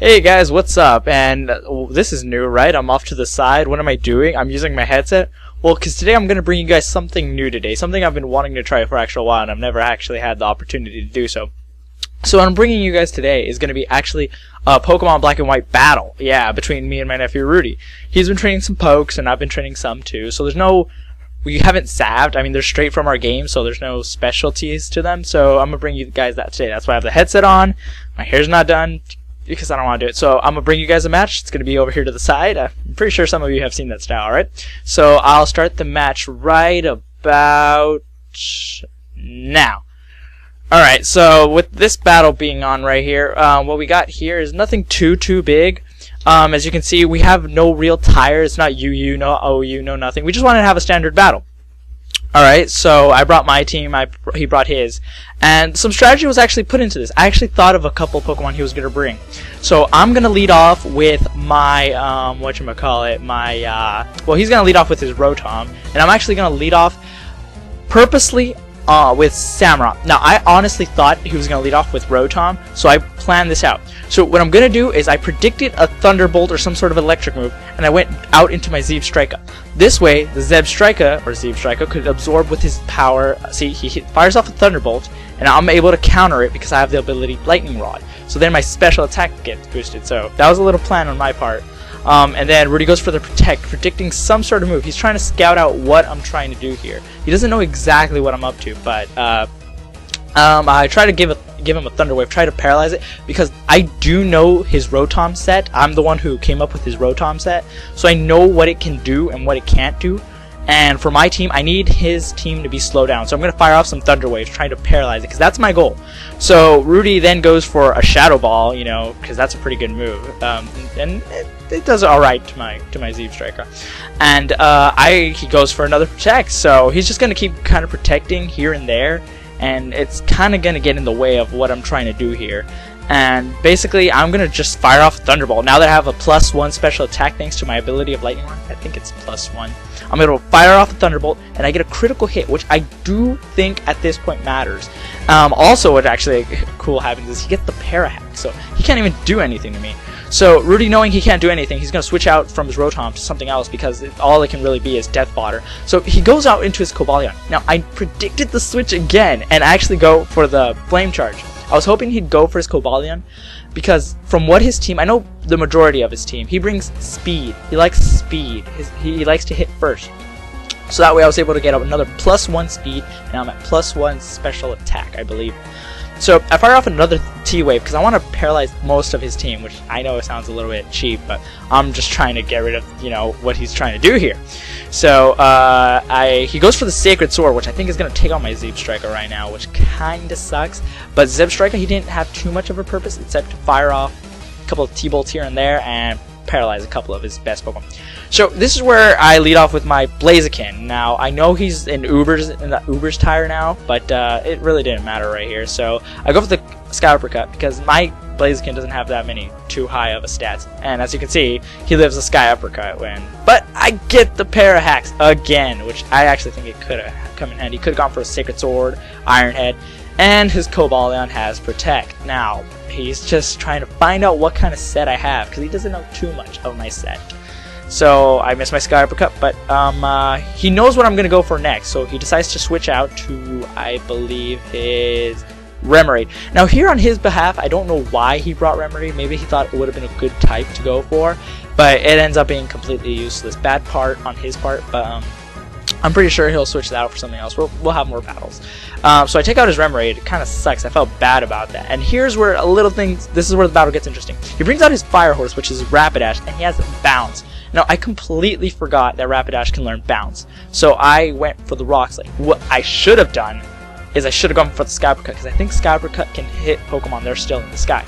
Hey guys, what's up? And this is new, right? I'm off to the side. What am I doing? I'm using my headset. Well, because today I'm going to bring you guys something new today. Something I've been wanting to try for actually a while, and I've never actually had the opportunity to do so. So what I'm bringing you guys today is going to be actually a Pokemon Black and White battle. Yeah, between me and my nephew Rudy. He's been training some pokes, and I've been training some too. So there's no... We haven't salved. I mean, they're straight from our game, so there's no specialties to them. So I'm going to bring you guys that today. That's why I have the headset on. My hair's not done because I don't want to do it. So I'm going to bring you guys a match. It's going to be over here to the side. I'm pretty sure some of you have seen that style, right? So I'll start the match right about now. Alright, so with this battle being on right here, what we got here is nothing too big. As you can see, we have no real tires. It's not UU, no OU, no nothing. We just wanted to have a standard battle. Alright, so I brought my team, he brought his, and some strategy was actually put into this. I actually thought of a couple Pokemon he was going to bring. So I'm going to lead off with my, well, he's going to lead off with his Rotom, and I'm actually going to lead off purposely with Samurott. Now, I honestly thought he was going to lead off with Rotom, so I planned this out. So what I'm going to do is I predicted a Thunderbolt or some sort of electric move, and I went out into my Zebstrika. This way, the Zebstrika could absorb with his power. See, he fires off a Thunderbolt, and I'm able to counter it because I have the ability Lightning Rod. So then my special attack gets boosted. So that was a little plan on my part. And then Rudy goes for the Protect, predicting some sort of move. He's trying to scout out what I'm trying to do here. He doesn't know exactly what I'm up to, but I try to give him a Thunder Wave, try to paralyze it, because I do know his Rotom set. I'm the one who came up with his Rotom set, so I know what it can do and what it can't do. And for my team, I need his team to be slowed down. So I'm going to fire off some Thunder Waves, trying to paralyze it, because that's my goal. So Rudy then goes for a Shadow Ball, you know, because that's a pretty good move. And it does alright to my Zebstrika. And he goes for another Protect. So he's just going to keep kind of protecting here and there. And it's kind of going to get in the way of what I'm trying to do here. And basically, I'm going to just fire off Thunderbolt. Now that I have a +1 special attack thanks to my ability of Lightning Rod, I think it's +1. I'm going to fire off a Thunderbolt, and I get a critical hit, which I do think at this point matters. Also, what actually cool happens is he gets the Parahack, so he can't even do anything to me. So Rudy, knowing he can't do anything, he's going to switch out from his Rotom to something else because all it can really be is Death Fodder. So he goes out into his Cobalion. Now, I predicted the switch again and actually go for the Flame Charge. I was hoping he'd go for his Cobalion because from what his team, I know the majority of his team, he brings speed. He likes speed. He likes to hit first. So that way I was able to get another +1 speed, and I'm at +1 special attack, I believe. So I fire off another T-Wave because I want to paralyze most of his team, which I know it sounds a little bit cheap, but I'm just trying to get rid of, you know, what he's trying to do here. So he goes for the Sacred Sword, which I think is going to take on my Zebstrika right now, which kind of sucks. But Zebstrika, he didn't have too much of a purpose except to fire off a couple of T-Bolts here and there and paralyze a couple of his best Pokemon. So this is where I lead off with my Blaziken. Now I know he's in the Uber's tire now, but it really didn't matter right here. So I go for the Sky Uppercut because my Blaziken doesn't have that many too high of a stats, and as you can see, he lives a Sky Uppercut win. But I get the Parahacks again, which I actually think it could have come in handy. He could have gone for a Sacred Sword, Iron Head, and his Cobalion has Protect. Now he's just trying to find out what kind of set I have because he doesn't know too much of my set. So I missed my Sky Uppercut, but he knows what I'm going to go for next, so he decides to switch out to, I believe, his Remoraid. Now here on his behalf, I don't know why he brought Remoraid. Maybe he thought it would have been a good type to go for, but it ends up being completely useless. Bad part on his part, but I'm pretty sure he'll switch that out for something else. We'll have more battles. So I take out his Remoraid. It kind of sucks. I felt bad about that. And here's where this is where the battle gets interesting. He brings out his Fire Horse, which is Rapidash, and he has Bounce. Now, I completely forgot that Rapidash can learn Bounce. So I went for the Rock Slide. What I should have done is I should have gone for the Sky Uppercut, because I think Sky Uppercut can hit Pokemon that are still in the sky.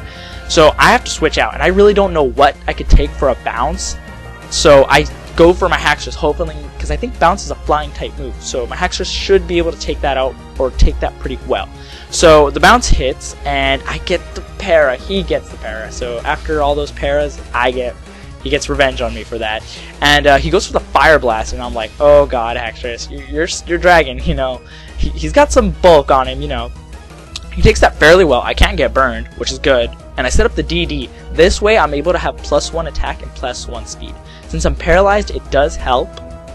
So I have to switch out, and I really don't know what I could take for a Bounce. So I go for my Haxorus, hopefully, because I think Bounce is a flying type move. So my Haxorus should be able to take that out, or take that pretty well. So the Bounce hits, and I get the Para. He gets the Para. So after all those Paras, he gets revenge on me for that. And he goes for the Fire Blast, and I'm like, oh god, Haxorus, you're dragging, you know. He's got some bulk on him, you know. He takes that fairly well. I can't get burned, which is good. and I set up the DD. This way I'm able to have +1 attack and +1 speed. Since I'm paralyzed, it does help,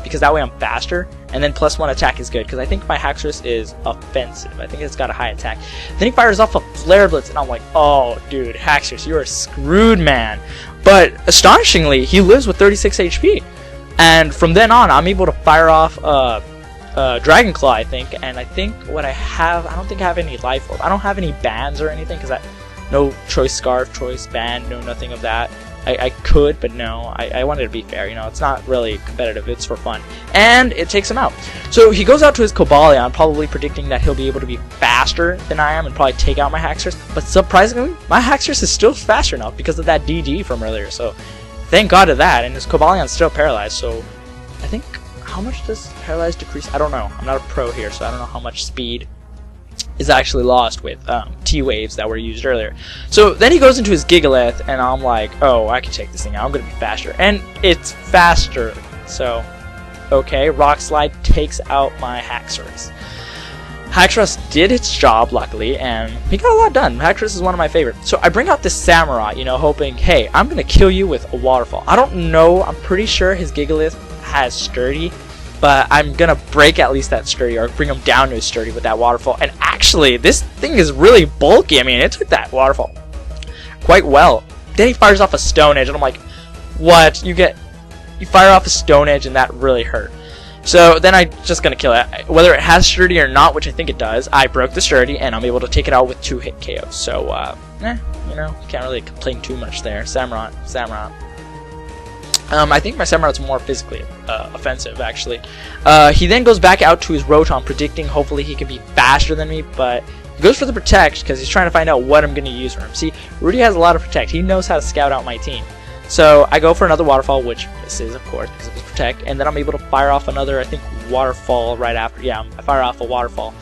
because that way I'm faster, and then +1 attack is good, because I think my Haxorus is offensive. I think it's got a high attack. Then he fires off a Flare Blitz, and I'm like, oh, dude, Haxorus, you are screwed, man. But astonishingly, he lives with 36 HP. And from then on, I'm able to fire off Dragon Claw, I think, and I think what I have, I don't think I have any Life Orb. I don't have any bans or anything, because no Choice Scarf, Choice Band, no nothing of that. I could, but no, I wanted to be fair, you know, it's not really competitive, it's for fun. And it takes him out. So he goes out to his Cobalion, probably predicting that he'll be able to be faster than I am and probably take out my Haxorus. But surprisingly, my Haxorus is still faster enough because of that DD from earlier, so thank God of that, and his Cobalion's still paralyzed, so I think, how much does paralyzed decrease? I don't know, I'm not a pro here, so I don't know how much speed is actually lost with T-Waves that were used earlier. So then he goes into his Gigalith, and I'm like, oh, I can take this thing out, I'm going to be faster. And it's faster, so, okay, Rock Slide takes out my Haxorus. Haxorus did its job, luckily, and he got a lot done. Haxorus is one of my favorites. So I bring out this Samurai, you know, hoping, hey, I'm going to kill you with a Waterfall. I don't know, I'm pretty sure his Gigalith has Sturdy, but I'm gonna break at least that Sturdy, or bring him down to his Sturdy with that Waterfall. And actually, this thing is really bulky. I mean, it took that Waterfall quite well. Then he fires off a Stone Edge, and I'm like, what? You fire off a Stone Edge, and that really hurt. So then I'm just gonna kill it. Whether it has Sturdy or not, which I think it does, I broke the Sturdy, and I'm able to take it out with 2-hit KOs. So, you know, can't really complain too much there. Samurai. I think my Samurai's more physically offensive, actually. He then goes back out to his Rotom, predicting hopefully he can be faster than me, but he goes for the Protect because he's trying to find out what I'm going to use for him. See, Rudy has a lot of Protect. He knows how to scout out my team. So I go for another Waterfall, which misses, of course, because of his Protect, and then I'm able to fire off another, I think, Waterfall right after. Yeah, I fire off a Waterfall.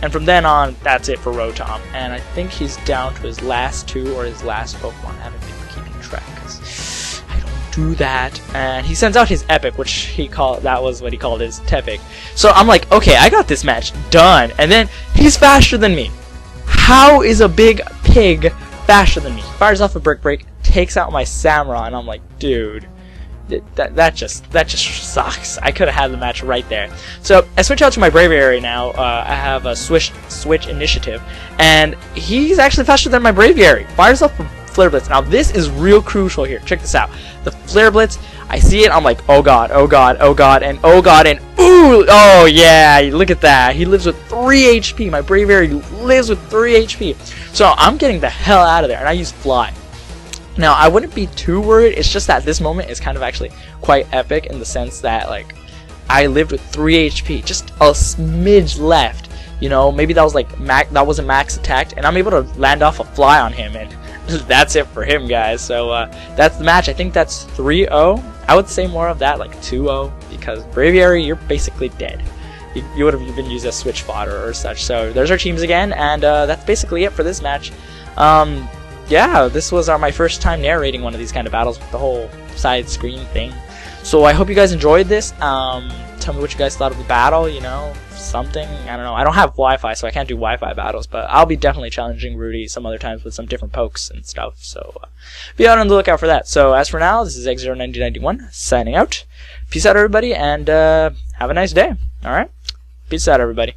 And from then on, that's it for Rotom. And I think he's down to his last 2 or his last Pokemon. I haven't been keeping track, because I don't do that. And he sends out his Epic, which that was what he called his Tepic. So I'm like, okay, I got this match done. And then he's faster than me. How is a big pig faster than me? Fires off a Brick Break, takes out my Samurai, and I'm like, dude, that just sucks. I could have had the match right there. So I switch out to my Braviary now. I have a switch initiative, and he's actually faster than my Braviary. Fires off a Flare Blitz. Now this is real crucial here. Check this out. The Flare Blitz, I see it, I'm like, oh god, oh god, oh god, and oh god, and ooh, oh yeah, look at that. He lives with 3 HP. My Braviary lives with 3 HP. So I'm getting the hell out of there, and I use Fly. Now, I wouldn't be too worried. It's just that this moment is kind of actually quite epic in the sense that, like, I lived with 3 HP, just a smidge left. You know, maybe that was like that wasn't max attacked, and I'm able to land off a Fly on him, and that's it for him, guys. So that's the match. I think that's 3-0. I would say more of that, like 2-0, because Braviary, you're basically dead. You would have been used as switch fodder or such. So there's our teams again, and that's basically it for this match. Yeah, this was my first time narrating one of these kind of battles with the whole side screen thing. So I hope you guys enjoyed this. Tell me what you guys thought of the battle, you know, something. I don't know. I don't have Wi-Fi, so I can't do Wi-Fi battles, but I'll be definitely challenging Rudy some other times with some different pokes and stuff. So be out on the lookout for that. So as for now, this is X09091 signing out. Peace out, everybody, and have a nice day. All right? Peace out, everybody.